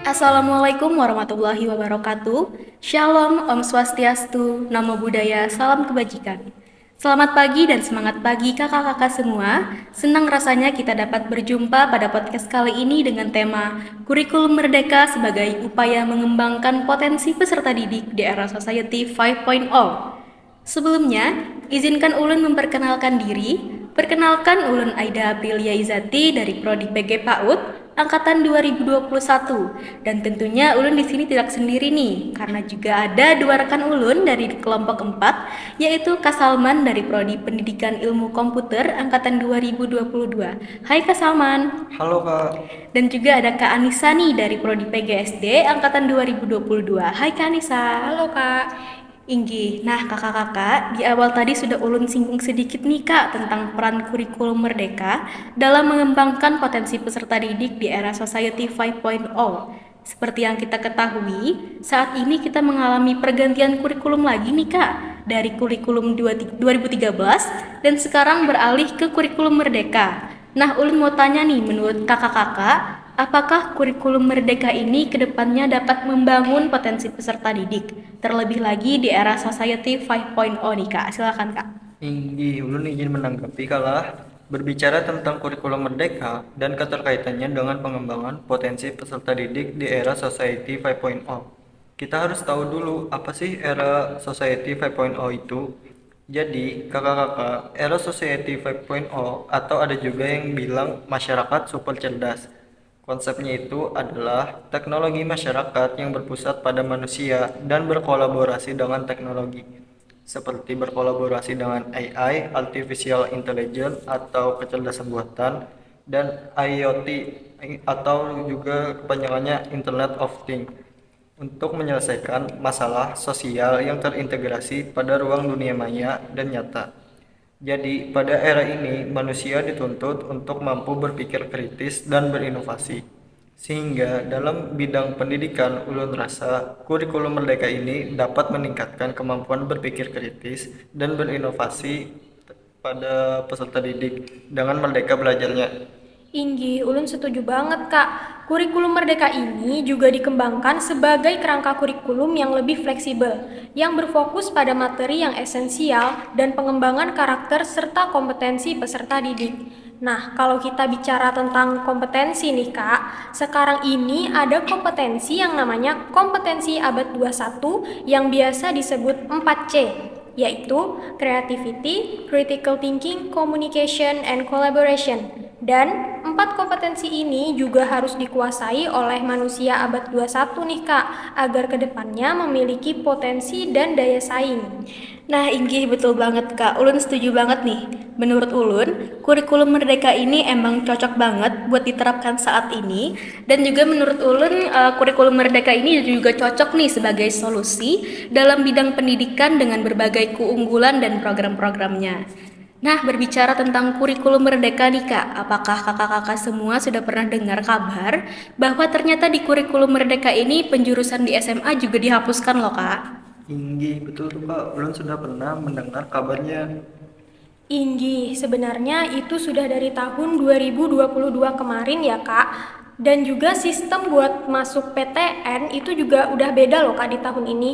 Assalamualaikum warahmatullahi wabarakatuh. Shalom, Om Swastiastu, Namo Buddhaya, salam kebajikan. Selamat pagi dan semangat pagi kakak-kakak semua. Senang rasanya kita dapat berjumpa pada podcast kali ini dengan tema Kurikulum Merdeka sebagai upaya mengembangkan potensi peserta didik di era Society 5.0. Sebelumnya, izinkan Ulun memperkenalkan diri. Perkenalkan Ulun Aida Aprilia Izati dari Prodi PG PAUD angkatan 2021. Dan tentunya Ulun di sini tidak sendiri nih, karena juga ada dua rekan Ulun dari kelompok 4, yaitu Kak Salman dari Prodi Pendidikan Ilmu Komputer angkatan 2022. Hai Kak Salman. Halo Kak. Dan juga ada Kak Anissa nih dari Prodi PGSD angkatan 2022. Hai Kak Anissa. Halo Kak. Inggih, nah kakak-kakak, di awal tadi sudah Ulun singgung sedikit nih kak tentang peran kurikulum merdeka dalam mengembangkan potensi peserta didik di era Society 5.0. Seperti yang kita ketahui, saat ini kita mengalami pergantian kurikulum lagi nih kak, dari kurikulum 2013 dan sekarang beralih ke kurikulum merdeka. Nah, Ulun mau tanya nih, menurut kakak-kakak, apakah kurikulum merdeka ini kedepannya dapat membangun potensi peserta didik? Terlebih lagi di era Society 5.0 nih Kak, silakan Kak. Ulun izin menanggapi kalah berbicara tentang kurikulum merdeka dan keterkaitannya dengan pengembangan potensi peserta didik di era Society 5.0. Kita harus tahu dulu apa sih era Society 5.0 itu. Jadi, kakak-kakak, era Society 5.0 atau ada juga yang bilang masyarakat super cerdas. Konsepnya itu adalah teknologi masyarakat yang berpusat pada manusia dan berkolaborasi dengan teknologi, seperti berkolaborasi dengan AI, Artificial Intelligence atau kecerdasan buatan, dan IoT atau juga kepanjangannya Internet of Things, untuk menyelesaikan masalah sosial yang terintegrasi pada ruang dunia maya dan nyata. Jadi, pada era ini, manusia dituntut untuk mampu berpikir kritis dan berinovasi. Sehingga dalam bidang pendidikan, ulun rasa kurikulum merdeka ini dapat meningkatkan kemampuan berpikir kritis dan berinovasi pada peserta didik dengan merdeka belajarnya. Inggih, Ulun setuju banget Kak. Kurikulum Merdeka ini juga dikembangkan sebagai kerangka kurikulum yang lebih fleksibel, yang berfokus pada materi yang esensial dan pengembangan karakter serta kompetensi peserta didik. Nah, kalau kita bicara tentang kompetensi nih Kak, sekarang ini ada kompetensi yang namanya kompetensi abad 21 yang biasa disebut 4C, yaitu creativity, critical thinking, communication, and collaboration. Dan 4 kompetensi ini juga harus dikuasai oleh manusia abad 21 nih Kak, agar kedepannya memiliki potensi dan daya saing. Nah, inggih betul banget Kak. Ulun setuju banget nih. Menurut Ulun, kurikulum merdeka ini emang cocok banget buat diterapkan saat ini. Dan juga menurut Ulun, kurikulum merdeka ini juga cocok nih sebagai solusi dalam bidang pendidikan dengan berbagai keunggulan dan program-programnya. Nah, berbicara tentang kurikulum merdeka nih Kak, apakah kakak-kakak semua sudah pernah dengar kabar bahwa ternyata di kurikulum merdeka ini penjurusan di SMA juga dihapuskan loh Kak? Betul tuh Kak, ulun sudah pernah mendengar kabarnya. Inggih, sebenarnya itu sudah dari tahun 2022 kemarin ya Kak. Dan juga sistem buat masuk PTN itu juga udah beda loh Kak di tahun ini.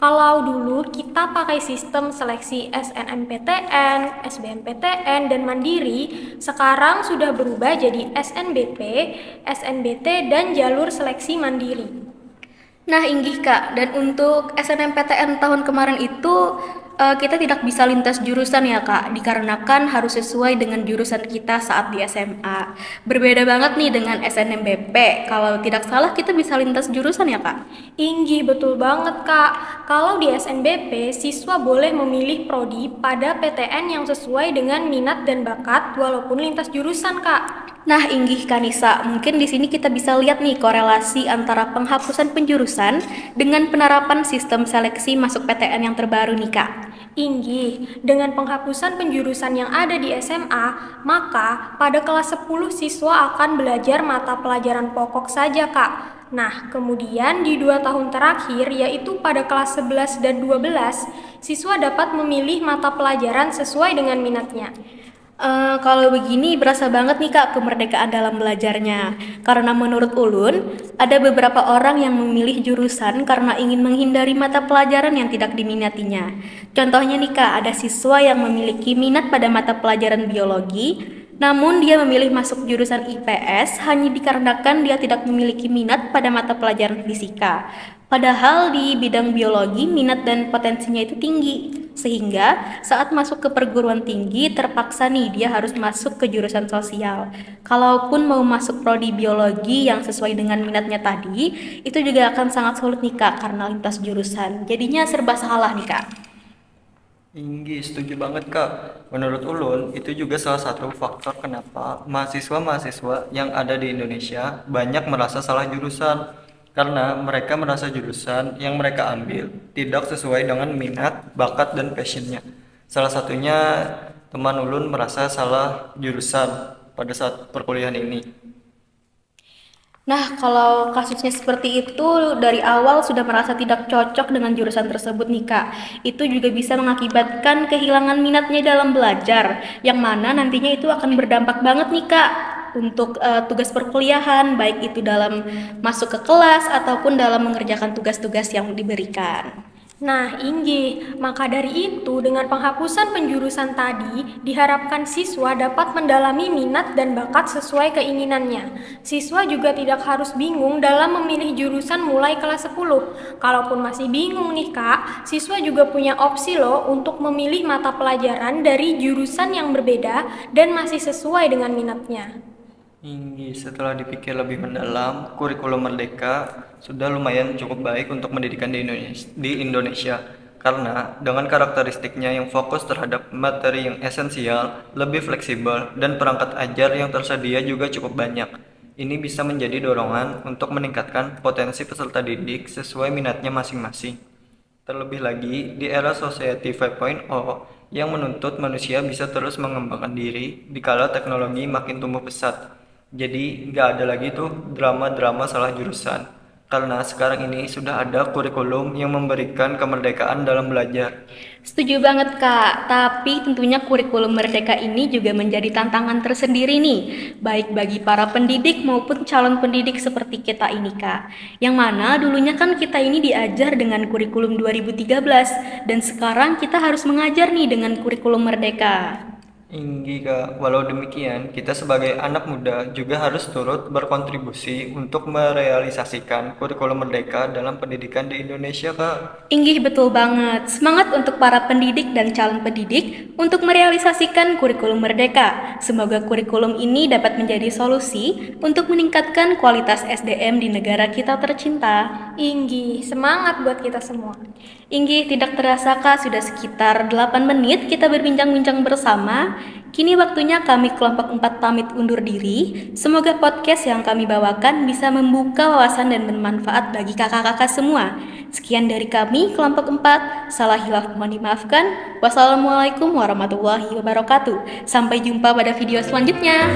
Kalau dulu kita pakai sistem seleksi SNMPTN, SBMPTN, dan Mandiri, sekarang sudah berubah jadi SNBP, SNBT, dan jalur seleksi Mandiri. Nah, inggih Kak, dan untuk SNMPTN tahun kemarin itu kita tidak bisa lintas jurusan ya Kak, dikarenakan harus sesuai dengan jurusan kita saat di SMA. Berbeda banget nih dengan SNMBP, kalau tidak salah kita bisa lintas jurusan ya Kak? Inggih, betul banget Kak. Kalau di SNBP, siswa boleh memilih prodi pada PTN yang sesuai dengan minat dan bakat walaupun lintas jurusan Kak. Nah, inggih Kanisa, mungkin di sini kita bisa lihat nih korelasi antara penghapusan penjurusan dengan penerapan sistem seleksi masuk PTN yang terbaru nih Kak. Inggih, dengan penghapusan penjurusan yang ada di SMA, maka pada kelas 10 siswa akan belajar mata pelajaran pokok saja Kak. Nah, kemudian di 2 tahun terakhir, yaitu pada kelas 11 dan 12, siswa dapat memilih mata pelajaran sesuai dengan minatnya. Kalau begini berasa banget nih Kak kemerdekaan dalam belajarnya. Karena menurut Ulun, ada beberapa orang yang memilih jurusan karena ingin menghindari mata pelajaran yang tidak diminatinya. Contohnya nih Kak, ada siswa yang memiliki minat pada mata pelajaran biologi, namun dia memilih masuk jurusan IPS hanya dikarenakan dia tidak memiliki minat pada mata pelajaran fisika. Padahal di bidang biologi minat dan potensinya itu tinggi. Sehingga saat masuk ke perguruan tinggi terpaksa nih dia harus masuk ke jurusan sosial. Kalaupun mau masuk prodi biologi yang sesuai dengan minatnya tadi, itu juga akan sangat sulit nih Kak karena lintas jurusan. Jadinya serba salah nih Kak. Inggi, setuju banget Kak. Menurut Ulun, itu juga salah satu faktor kenapa mahasiswa-mahasiswa yang ada di Indonesia banyak merasa salah jurusan. Karena mereka merasa jurusan yang mereka ambil tidak sesuai dengan minat, bakat, dan passionnya. Salah satunya teman Ulun merasa salah jurusan pada saat perkuliahan ini. Nah, kalau kasusnya seperti itu dari awal sudah merasa tidak cocok dengan jurusan tersebut nih Kak. Itu juga bisa mengakibatkan kehilangan minatnya dalam belajar, yang mana nantinya itu akan berdampak banget nih Kak untuk tugas perkuliahan, baik itu dalam masuk ke kelas ataupun dalam mengerjakan tugas-tugas yang diberikan. Nah, Inggi, maka dari itu dengan penghapusan penjurusan tadi, diharapkan siswa dapat mendalami minat dan bakat sesuai keinginannya. Siswa juga tidak harus bingung dalam memilih jurusan mulai kelas 10. Kalaupun masih bingung nih Kak, siswa juga punya opsi loh untuk memilih mata pelajaran dari jurusan yang berbeda dan masih sesuai dengan minatnya. Inggi, setelah dipikir lebih mendalam, kurikulum Merdeka sudah lumayan cukup baik untuk pendidikan di Indonesia. Karena dengan karakteristiknya yang fokus terhadap materi yang esensial, lebih fleksibel, dan perangkat ajar yang tersedia juga cukup banyak. Ini bisa menjadi dorongan untuk meningkatkan potensi peserta didik sesuai minatnya masing-masing. Terlebih lagi, di era Society 5.0 yang menuntut manusia bisa terus mengembangkan diri dikala teknologi makin tumbuh pesat. Jadi nggak ada lagi tuh drama-drama salah jurusan. Karena sekarang ini sudah ada kurikulum yang memberikan kemerdekaan dalam belajar. Setuju banget Kak, tapi tentunya kurikulum Merdeka ini juga menjadi tantangan tersendiri nih, baik bagi para pendidik maupun calon pendidik seperti kita ini Kak. Yang mana dulunya kan kita ini diajar dengan kurikulum 2013, dan sekarang kita harus mengajar nih dengan kurikulum Merdeka. Inggi Kak, walau demikian, kita sebagai anak muda juga harus turut berkontribusi untuk merealisasikan kurikulum merdeka dalam pendidikan di Indonesia Kak. Inggih betul banget. Semangat untuk para pendidik dan calon pendidik untuk merealisasikan kurikulum Merdeka. Semoga kurikulum ini dapat menjadi solusi untuk meningkatkan kualitas SDM di negara kita tercinta. Inggi, semangat buat kita semua. Inggih, tidak terasa Kak, sudah sekitar 8 menit kita berbincang-bincang bersama. Kini waktunya kami kelompok 4 pamit undur diri. Semoga podcast yang kami bawakan bisa membuka wawasan dan bermanfaat bagi kakak-kakak semua. Sekian dari kami, kelompok 4. Salah hilaf mohon dimaafkan. Wassalamualaikum warahmatullahi wabarakatuh. Sampai jumpa pada video selanjutnya.